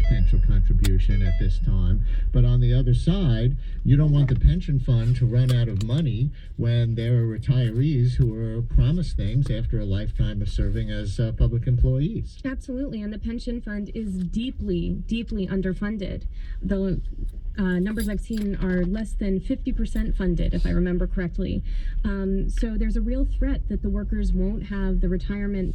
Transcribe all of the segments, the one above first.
pension contribution at this time. But on the other side, you don't want the pension fund to run out of money when there are retirees who are promised things after a lifetime of serving as public employees. Absolutely, and the pension fund is deeply, deeply underfunded. The numbers I've seen are less than 50% funded, if I remember correctly. So there's a real threat that the workers won't have the retirement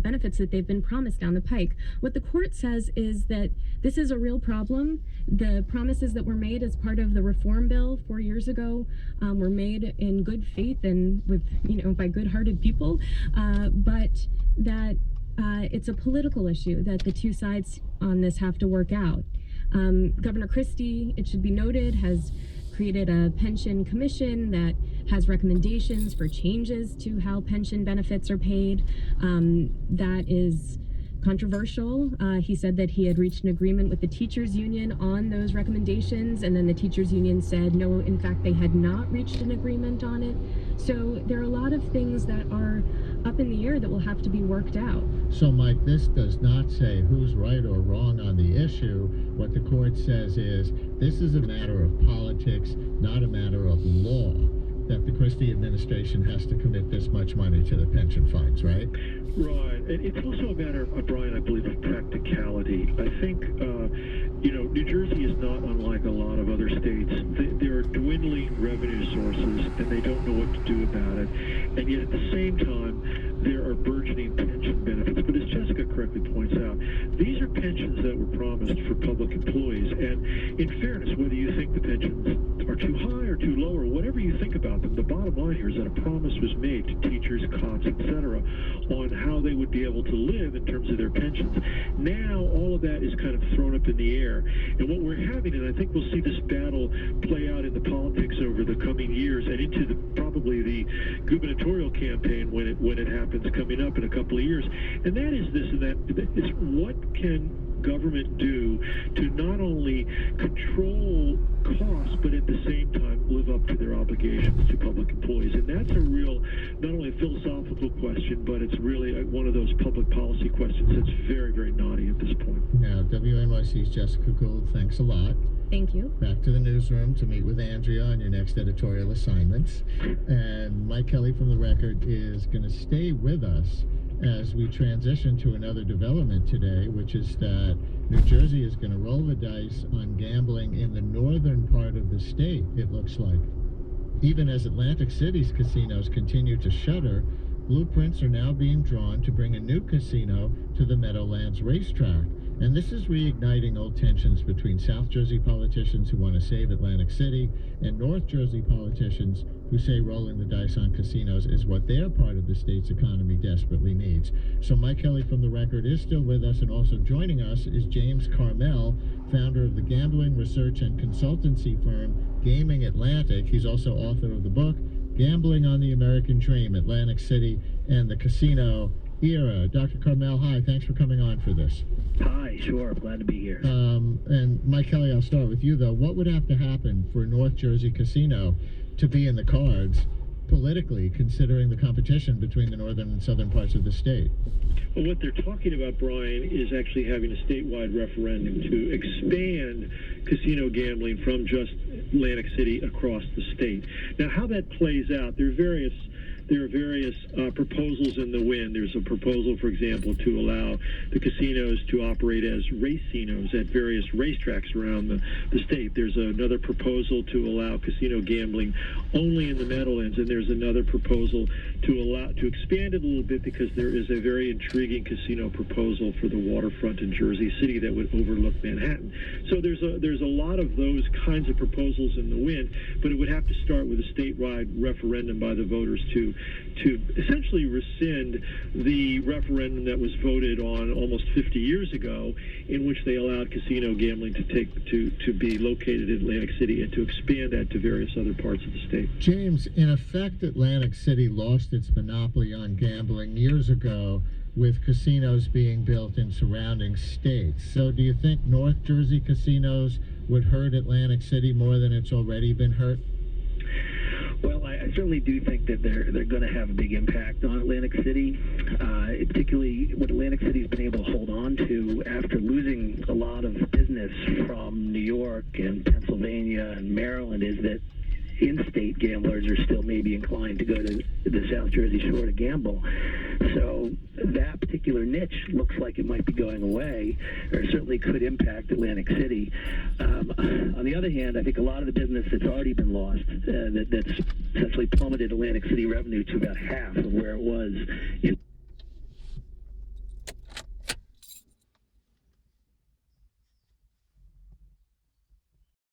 benefits that they've been promised down the pike. What the court says is that this is a real problem. The promises that were made as part of the reform bill 4 years ago were made in good faith and with, by good-hearted people, but that it's a political issue that the two sides on this have to work out. Governor Christie, it should be noted, has created a pension commission that has recommendations for changes to how pension benefits are paid. That is controversial. He said that he had reached an agreement with the teachers union on those recommendations, and then the teachers union said no, in fact, they had not reached an agreement on it. So there are a lot of things that are up in the air that will have to be worked out. So, Mike, this does not say who's right or wrong on the issue. What the court says is this is a matter of politics, not a matter of law, that the Christie administration has to commit this much money to the pension funds, right? Right. And it's also a matter, Brian, I believe, of practicality. I think, New Jersey is not unlike a lot of other states. There are dwindling revenue sources, and they don't know what to do about it. And yet, at the same time, there are burgeoning pension benefits. But as Jessica correctly points out, these are pensions that were promised for public employees. And in fairness, whether you think the pensions are too high or too low, or whatever you think about them, the bottom line here is that a promise was made to teachers, cops, etc., on how they would be able to live in terms of their pensions. Now, all of that is kind of thrown up in the air. And what we're having, and I think we'll see this battle play out in the politics over the coming years and into probably the gubernatorial campaign when it happens coming up in a couple of years. And that is this, and that is what can government do to not only control costs, but at the same time live up to their obligations to public employees. And that's a real, not only a philosophical question, but it's really one of those public policy questions that's very, very knotty at this point. Now, WNYC's Jessica Gould, thanks a lot. Thank you. Back to the newsroom to meet with Andrea on your next editorial assignments. And Mike Kelly from The Record is going to stay with us as we transition to another development today, which is that New Jersey is going to roll the dice on gambling in the northern part of the state, it looks like. Even as Atlantic City's casinos continue to shutter, blueprints are now being drawn to bring a new casino to the Meadowlands racetrack. And this is reigniting old tensions between South Jersey politicians who want to save Atlantic City and North Jersey politicians who say rolling the dice on casinos is what their part of the state's economy desperately needs. So Mike Kelly from The Record is still with us, and also joining us is James Carmel, founder of the gambling research and consultancy firm Gaming Atlantic. He's also author of the book Gambling on the American Dream, Atlantic City and the Casino Era. Dr. Carmel, hi, thanks for coming on for this. Hi, sure, I'm glad to be here. And Mike Kelly, I'll start with you, though. What would have to happen for North Jersey Casino to be in the cards politically, considering the competition between the northern and southern parts of the state? Well, what they're talking about, Brian, is actually having a statewide referendum to expand casino gambling from just Atlantic City across the state. Now, how that plays out, there are various proposals in the wind. There's a proposal, for example, to allow the casinos to operate as racinos at various racetracks around the state. There's another proposal to allow casino gambling only in the Meadowlands, and there's another proposal to expand it a little bit because there is a very intriguing casino proposal for the waterfront in Jersey City that would overlook Manhattan. So there's a lot of those kinds of proposals in the wind, but it would have to start with a statewide referendum by the voters to essentially rescind the referendum that was voted on almost 50 years ago, in which they allowed casino gambling to be located in Atlantic City and to expand that to various other parts of the state. James, in effect, Atlantic City lost its monopoly on gambling years ago with casinos being built in surrounding states. So do you think North Jersey casinos would hurt Atlantic City more than it's already been hurt? Well, I certainly do think that they're going to have a big impact on Atlantic City, particularly what Atlantic City's been able to hold on to after losing a lot of York and Pennsylvania and Maryland is that in-state gamblers are still maybe inclined to go to the South Jersey Shore to gamble. So that particular niche looks like it might be going away, or certainly could impact Atlantic City. On the other hand, I think a lot of the business that's already been lost, that's essentially plummeted Atlantic City revenue to about half of where it was in